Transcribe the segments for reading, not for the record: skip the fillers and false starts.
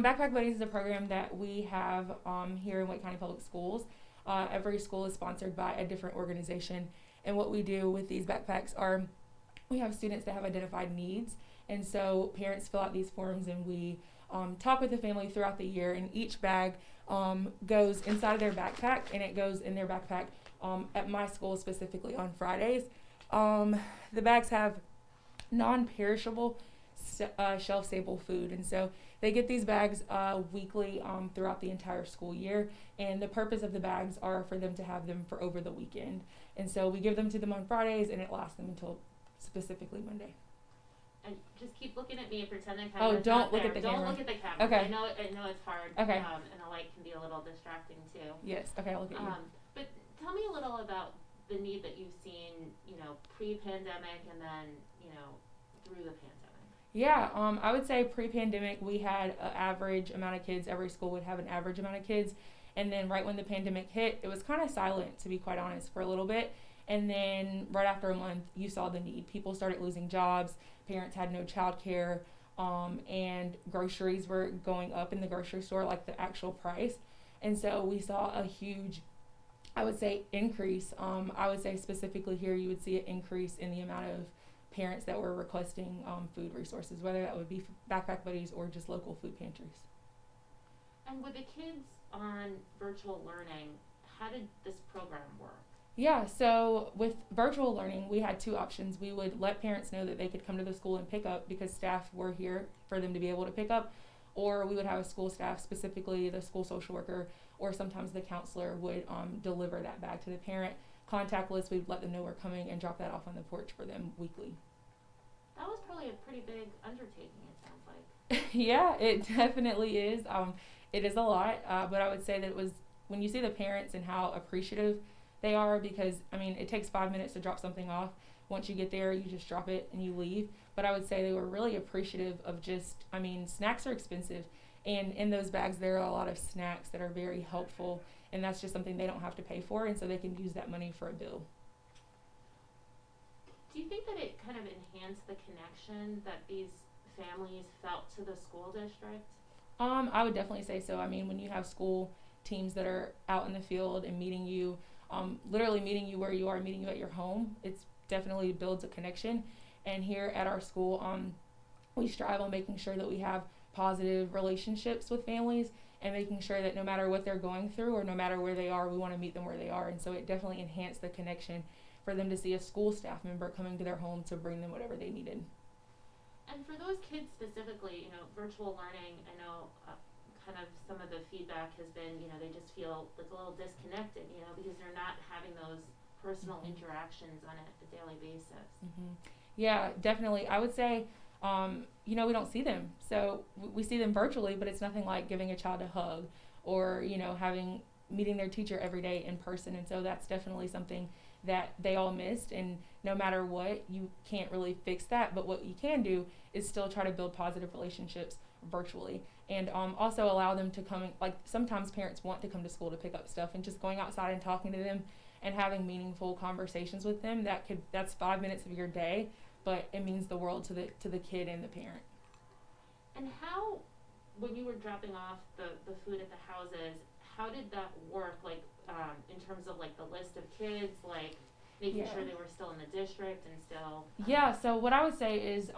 Backpack Buddies is a program that we have here in Wake County Public Schools. Every school is sponsored by a different organization, and what we do with these backpacks are we have students that have identified needs, and so parents fill out these forms, and we talk with the family throughout the year. And each bag goes inside of their backpack, and it goes in their backpack at my school specifically on Fridays. The bags have non-perishable shelf-stable food, and so they get these bags weekly throughout the entire school year, and the purpose of the bags are for them to have them for over the weekend. And so we give them to them on Fridays, and it lasts them until specifically Monday. And just keep looking at me and pretend the Oh, camera's don't not look there. at the Don't camera. look at the camera. Okay. I know it's hard. Okay. And the light can be a little distracting too. Yes. Okay, I'll look at you. But tell me a little about the need that you've seen, pre-pandemic and then, through the pandemic. Yeah, I would say pre-pandemic we had an average amount of kids. Every school would have an average amount of kids. And then right when the pandemic hit, it was kind of silent, to be quite honest, for a little bit. And then right after a month, you saw the need. People started losing jobs. Parents had no childcare. And groceries were going up in the grocery store, like the actual price. And so we saw a huge, I would say, increase. I would say specifically here, you would see an increase in the amount of parents that were requesting food resources, whether that would be backpack buddies or just local food pantries. And with the kids on virtual learning, how did this program work? Yeah, so with virtual learning, we had two options. We would let parents know that they could come to the school and pick up because staff were here for them to be able to pick up, or we would have a school staff, specifically the school social worker, or sometimes the counselor would deliver that bag to the parent. Contactless, we'd let them know we're coming and drop that off on the porch for them weekly. That was probably a pretty big undertaking, it sounds like. Yeah, it definitely is. It is a lot, but I would say that it was when you see the parents and how appreciative they are, because it takes 5 minutes to drop something off. Once you get there, you just drop it and you leave. But I would say they were really appreciative of snacks are expensive, and in those bags there are a lot of snacks that are very helpful, and that's just something they don't have to pay for, and so they can use that money for a bill. Do you think that it kind of enhanced the connection that these families felt to the school district? I would definitely say so. When you have school teams that are out in the field and meeting you, literally meeting you where you are, meeting you at your home, it's definitely builds a connection. And here at our school, we strive on making sure that we have positive relationships with families and making sure that no matter what they're going through or no matter where they are, we want to meet them where they are. And so it definitely enhanced the connection for them to see a school staff member coming to their home to bring them whatever they needed. And for those kids specifically, virtual learning, I know kind of some of the feedback has been, they just feel like a little disconnected, because they're not having those personal interactions on a daily basis. Yeah, definitely. I would say, we don't see them. So we see them virtually, but it's nothing like giving a child a hug or, meeting their teacher every day in person. And so that's definitely something that they all missed. And no matter what, you can't really fix that. But what you can do is still try to build positive relationships virtually, and also allow them to come. Sometimes parents want to come to school to pick up stuff, and just going outside and talking to them and having meaningful conversations with them, that's 5 minutes of your day, but it means the world to the kid and the parent. And how, when you were dropping off the food at the houses, how did that work, in terms of the list of kids, making sure they were still in the district and still Yeah, so what I would say is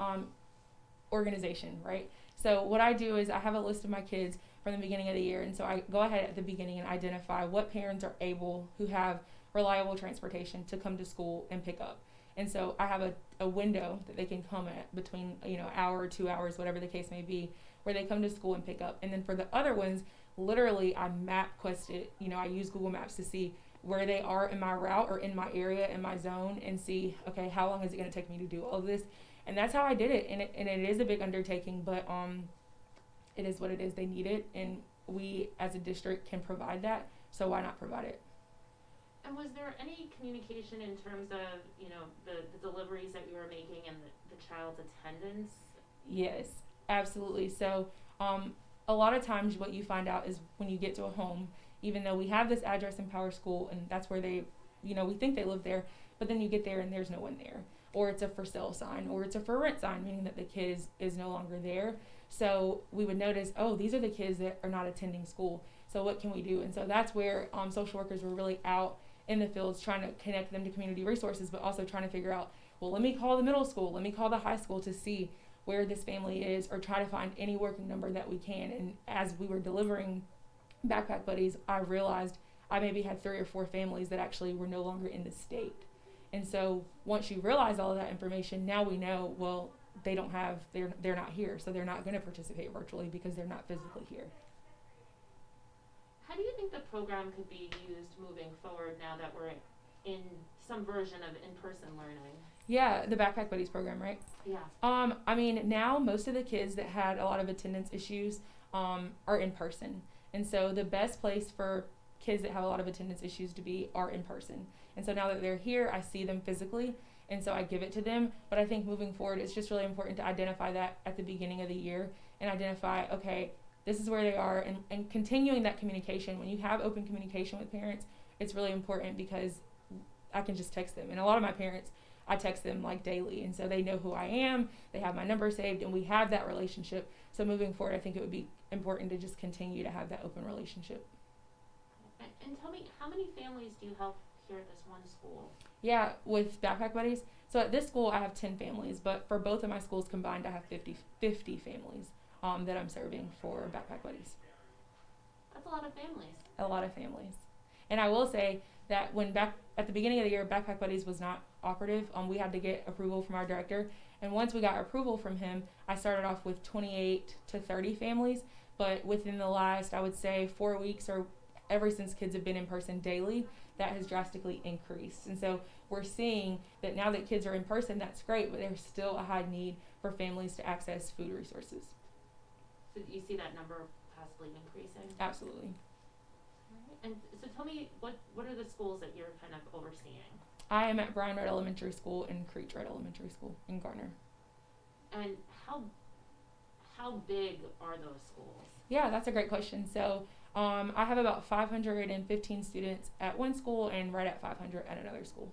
organization, right? So what I do is I have a list of my kids from the beginning of the year, and so I go ahead at the beginning and identify what parents are able, who have reliable transportation, to come to school and pick up. And so I have a window that they can come at between an hour or 2 hours, whatever the case may be, where they come to school and pick up. And then for the other ones, literally I map quest it. I use Google Maps to see where they are in my route or in my area, in my zone, and see, okay, how long is it going to take me to do all of this? And that's how I did it. And it is a big undertaking, but it is what it is. They need it, and we as a district can provide that, so why not provide it? And was there any communication in terms of, the deliveries that you were making and the child's attendance? Yes, absolutely. So a lot of times what you find out is when you get to a home, even though we have this address in Power School and that's where they, we think they live there, but then you get there and there's no one there. Or it's a for sale sign, or it's a for rent sign, meaning that the kid is no longer there. So we would notice, oh, these are the kids that are not attending school. So what can we do? And so that's where social workers were really out in the fields trying to connect them to community resources, but also trying to figure out, well, let me call the middle school, let me call the high school to see where this family is, or try to find any working number that we can. And as we were delivering backpack buddies, I realized I maybe had 3 or 4 families that actually were no longer in the state. And so once you realize all of that information, now we know, well, they're not here, so they're not going to participate virtually because they're not physically here. How do you think the program could be used moving forward now that we're in some version of in-person learning? Yeah, the Backpack Buddies program, right? Yeah. I mean, now most of the kids that had a lot of attendance issues are in person. And so the best place for kids that have a lot of attendance issues to be are in person. And so now that they're here, I see them physically, and so I give it to them. But I think moving forward, it's just really important to identify that at the beginning of the year and identify, okay, this is where they are, and continuing that communication. When you have open communication with parents, it's really important because I can just text them. And a lot of my parents, I text them like daily, and so they know who I am, they have my number saved, and we have that relationship. So moving forward, I think it would be important to just continue to have that open relationship. And tell me, how many families do you help here at this one school? Yeah, with Backpack Buddies. So at this school, I have 10 families, but for both of my schools combined, I have 50 families that I'm serving for Backpack Buddies. That's a lot of families. A lot of families. And I will say that when at the beginning of the year, Backpack Buddies was not operative, we had to get approval from our director. And once we got approval from him, I started off with 28 to 30 families. But within the last, I would say, 4 weeks, or ever since kids have been in person daily, that has drastically increased. And so we're seeing that now that kids are in person, that's great, but there's still a high need for families to access food resources. So you see that number possibly increasing? Absolutely. And so tell me, what are the schools that you're kind of overseeing? I am at Bryan Elementary School and Creek Trail Elementary School in Garner. And how big are those schools? Yeah, that's a great question. So I have about 515 students at one school and right at 500 at another school.